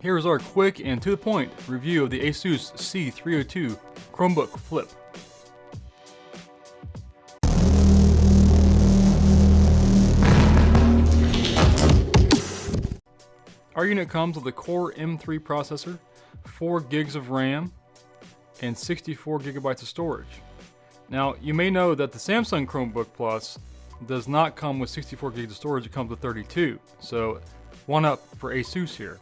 Here is our quick and to the point review of the Asus C302 Chromebook Flip. Our unit comes with a Core M3 processor, 4 gigs of RAM, and 64 gigabytes of storage. Now, you may know that the Samsung Chromebook Plus does not come with 64 gigs of storage, it comes with 32. So, one up for Asus here.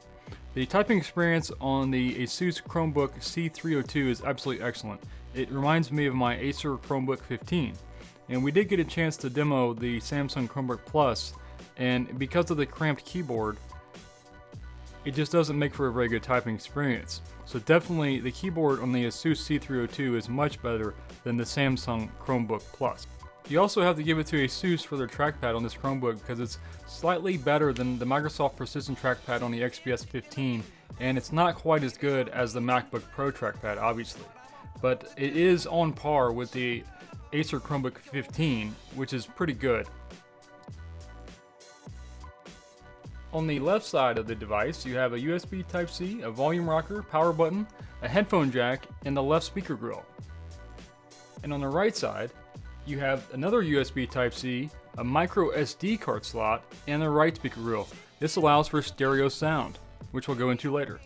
The typing experience on the Asus Chromebook C302 is absolutely excellent. It reminds me of my Acer Chromebook 15. And we did get a chance to demo the Samsung Chromebook Plus, and because of the cramped keyboard, it just doesn't make for a very good typing experience. So definitely the keyboard on the Asus C302 is much better than the Samsung Chromebook Plus. You also have to give it to Asus for their trackpad on this Chromebook because it's slightly better than the Microsoft Precision trackpad on the XPS 15, and it's not quite as good as the MacBook Pro trackpad, obviously. But it is on par with the Acer Chromebook 15, which is pretty good. On the left side of the device, you have a USB Type-C, a volume rocker, power button, a headphone jack, and the left speaker grill. And on the right side, you have another USB Type-C, a micro SD card slot, and the right speaker grill. This allows for stereo sound, which we'll go into later.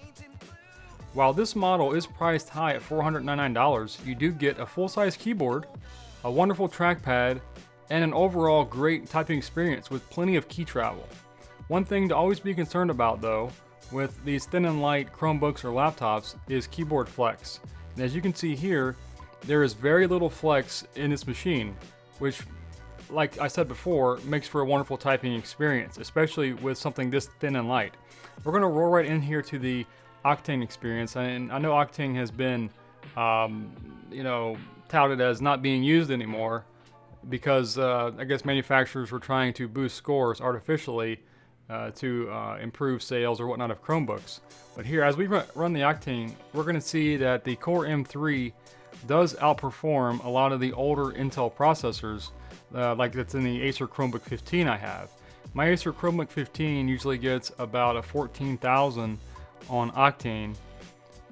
While this model is priced high at $499, you do get a full-size keyboard, a wonderful trackpad, and an overall great typing experience with plenty of key travel. One thing to always be concerned about though, with these thin and light Chromebooks or laptops, is keyboard flex. And as you can see here, there is very little flex in this machine, which, like I said before, makes for a wonderful typing experience, especially with something this thin and light. We're going to roll right in here to the Octane experience, and I know Octane has been, touted as not being used anymore because I guess manufacturers were trying to boost scores artificially to improve sales or whatnot of Chromebooks. But here, as we run the Octane, we're going to see that the Core M3 does outperform a lot of the older Intel processors, like that's in the Acer Chromebook 15 I have. My Acer Chromebook 15 usually gets about a 14,000 on Octane,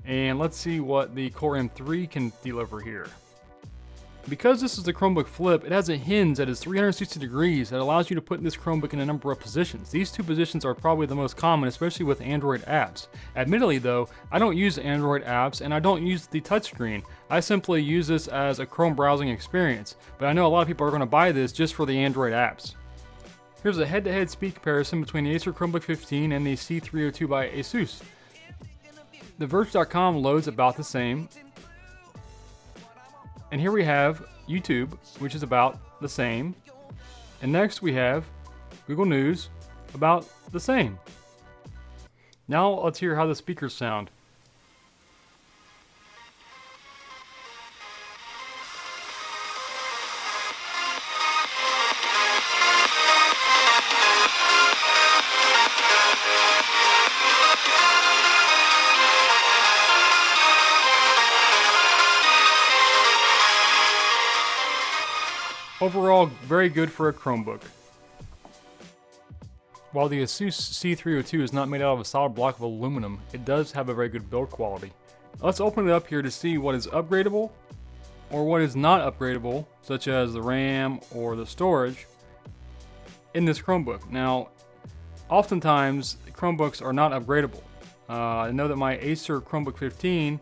and let's see what the Core M3 can deliver here. Because this is the Chromebook Flip, it has a hinge that is 360 degrees that allows you to put this Chromebook in a number of positions. These two positions are probably the most common, especially with Android apps. Admittedly though, I don't use Android apps and I don't use the touchscreen. I simply use this as a Chrome browsing experience, but I know a lot of people are going to buy this just for the Android apps. Here's a head-to-head speed comparison between the Acer Chromebook 15 and the C302 by Asus. The Verge.com loads about the same. And here we have YouTube, which is about the same. And next we have Google News, about the same. Now let's hear how the speakers sound. Overall, very good for a Chromebook. While the Asus C302 is not made out of a solid block of aluminum, it does have a very good build quality. Let's open it up here to see what is upgradable or what is not upgradable, such as the RAM or the storage, in this Chromebook. Now, oftentimes, Chromebooks are not upgradable. I know that my Acer Chromebook 15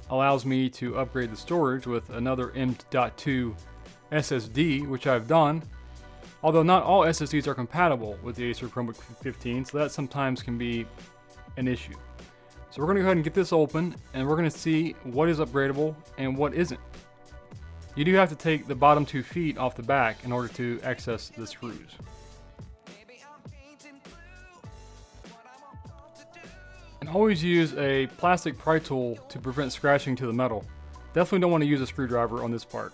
allows me to upgrade the storage with another M.2 SSD, which I've done, although not all SSDs are compatible with the Acer Chromebook 15, so that sometimes can be an issue. So we're going to go ahead and get this open, and we're going to see what is upgradable and what isn't. You do have to take the bottom 2 feet off the back in order to access the screws. And always use a plastic pry tool to prevent scratching to the metal. Definitely don't want to use a screwdriver on this part.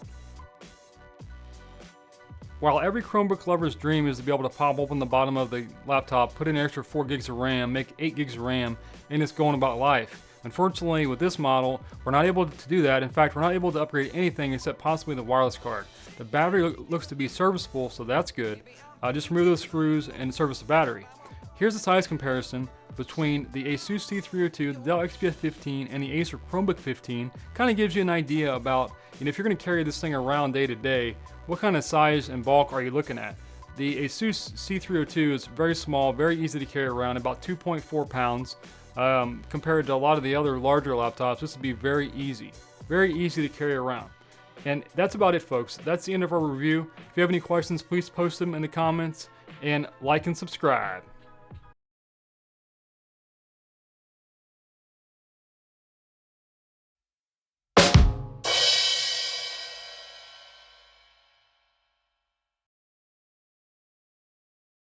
While every Chromebook lover's dream is to be able to pop open the bottom of the laptop, put in an extra 4 gigs of RAM, make 8 gigs of RAM, and it's going about life. Unfortunately, with this model, we're not able to do that. In fact, we're not able to upgrade anything except possibly the wireless card. The battery looks to be serviceable, so that's good. Just remove those screws and service the battery. Here's a size comparison between the Asus C302, the Dell XPS 15, and the Acer Chromebook 15. Kind of gives you an idea about, if you're going to carry this thing around day to day, what kind of size and bulk are you looking at? The Asus C302 is very small, very easy to carry around, about 2.4 pounds. Compared to a lot of the other larger laptops, this would be very easy to carry around. And that's about it, folks. That's the end of our review. If you have any questions, please post them in the comments, and like and subscribe.